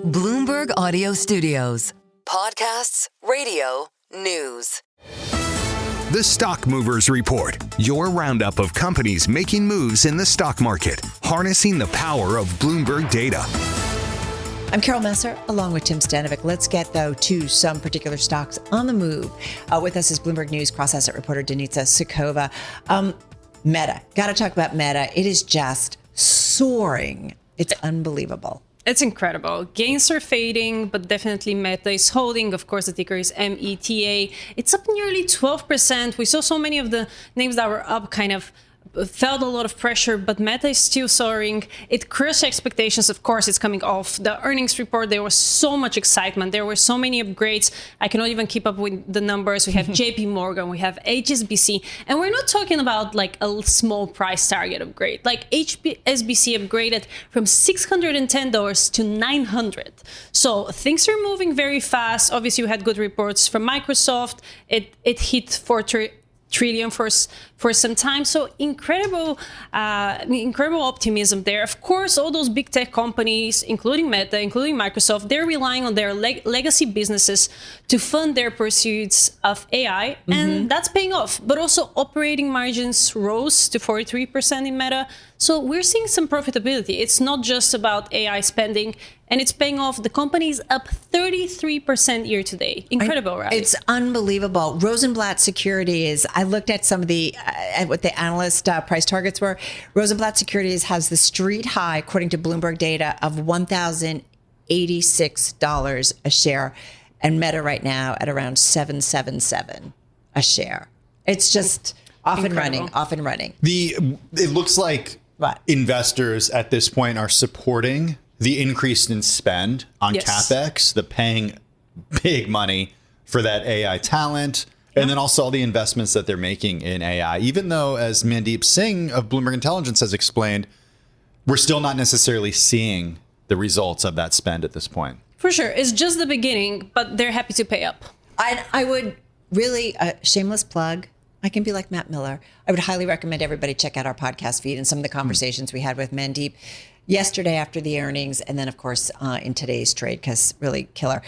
Bloomberg Audio Studios. Podcasts, radio, news. The Stock Movers Report, your roundup of companies making moves in the stock market, harnessing the power of Bloomberg data. I'm Carol Messer, along with Tim Stanovic. Let's get, though, to some particular stocks on the move. With us is Bloomberg News cross-asset reporter Denitsa Sukova. Meta. Got to talk about Meta. It is just soaring. It's unbelievable. It's incredible. Gains are fading, but definitely Meta is holding. Of course, the ticker is META. It's up nearly 12%. We saw so many of the names that were up kind of felt a lot of pressure, but Meta is still soaring. It crushed expectations. Of course, it's coming off the earnings report. There was so much excitement. There were so many upgrades. I cannot even keep up with the numbers. We have JP Morgan, we have HSBC, and we're not talking about like a small price target upgrade. Like HSBC upgraded from $610 to $900. So things are moving very fast. Obviously, we had good reports from Microsoft. It hit $4 trillion for some time. So incredible optimism there. Of course, all those big tech companies, including Meta, including Microsoft, they're relying on their legacy businesses to fund their pursuits of AI, and that's paying off. But also operating margins rose to 43% in Meta. So we're seeing some profitability. It's not just about AI spending, and it's paying off. The company is up 33% year to date. Incredible, right? It's unbelievable. Rosenblatt Securities, I looked at some of the, what the analyst price targets were. Rosenblatt Securities has the street high, according to Bloomberg data, of $1,086 a share, and Meta right now at around $777 a share. It's just off and running. It looks like investors at this point are supporting the increase in spend on CapEx, the paying big money for that AI talent, and then also all the investments that they're making in AI. Even though, as Mandeep Singh of Bloomberg Intelligence has explained, we're still not necessarily seeing the results of that spend at this point. For sure. It's just the beginning, but they're happy to pay up. I would really, shameless plug, I can be like Matt Miller. I would highly recommend everybody check out our podcast feed and some of the conversations we had with Mandeep yesterday after the earnings, and then, of course, in today's trade, because really killer.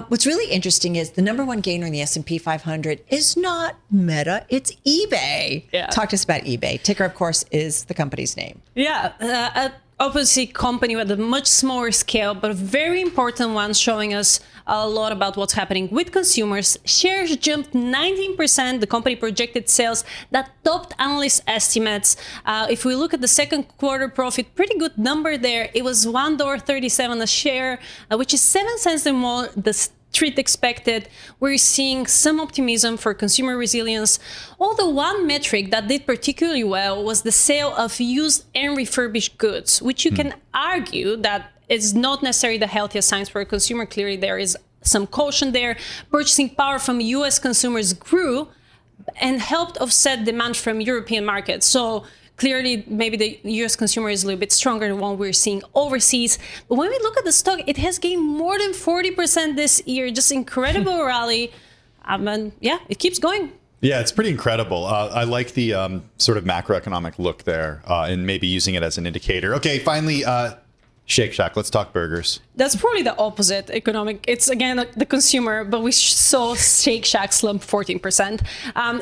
What's really interesting is the number one gainer in the S&P 500 is not Meta, it's eBay. Yeah. Talk to us about eBay. Ticker, of course, is the company's name. Yeah, obviously company with a much smaller scale, but a very important one, showing us a lot about what's happening with consumers. Shares jumped 19%. The company projected sales that topped analyst estimates. If we look at the second quarter profit, pretty good number there. It was $1.37 a share, which is 7 cents more the street expected. We're seeing some optimism for consumer resilience. Although one metric that did particularly well was the sale of used and refurbished goods, which you can argue that is not necessarily the healthiest signs for a consumer. Clearly, there is some caution there. Purchasing power from U.S. consumers grew and helped offset demand from European markets. So clearly, maybe the U.S. consumer is a little bit stronger than what we're seeing overseas. But when we look at the stock, it has gained more than 40% this year. Just incredible rally. And yeah, it keeps going. Yeah, it's pretty incredible. I like the sort of macroeconomic look there and maybe using it as an indicator. Okay, finally, Shake Shack. Let's talk burgers. That's probably the opposite economic. It's again the consumer, but we saw Shake Shack slump 14%.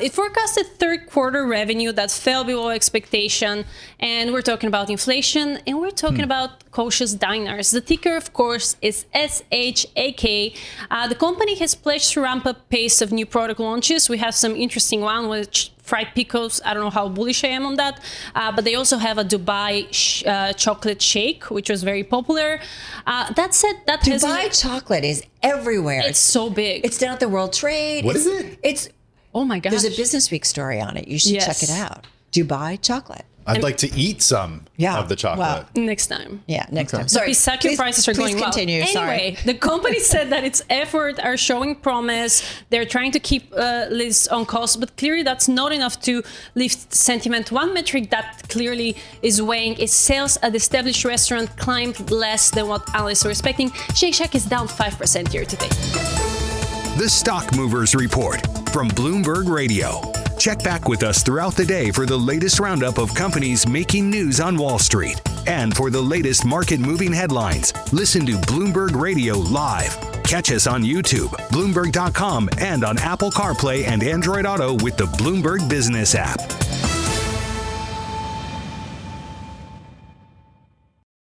It forecasted third quarter revenue that fell below expectation, and we're talking about inflation, and we're talking about cautious diners. The ticker, of course, is SHAK. The company has pledged to ramp up pace of new product launches. We have some interesting one, which fried pickles. I don't know how bullish I am on that, but they also have a Dubai chocolate shake, which was very popular. That said, that Dubai chocolate is everywhere. It's so big. It's down at the World Trade. What is it? It's oh my gosh. There's a Business Week story on it. You should check it out. Dubai chocolate. I'd like to eat some of the chocolate. Well, next time. Yeah, next time. Sorry, Pisaccio prices are going well. Continue. Anyway, the company said that its efforts are showing promise. They're trying to keep lists on cost, but clearly that's not enough to lift sentiment. One metric that clearly is weighing is sales at established restaurant climbed less than what analysts were expecting. Shake Shack is down 5% year to date. The Stock Movers Report from Bloomberg Radio. Check back with us throughout the day for the latest roundup of companies making news on Wall Street. And for the latest market-moving headlines, listen to Bloomberg Radio live. Catch us on YouTube, Bloomberg.com, and on Apple CarPlay and Android Auto with the Bloomberg Business app.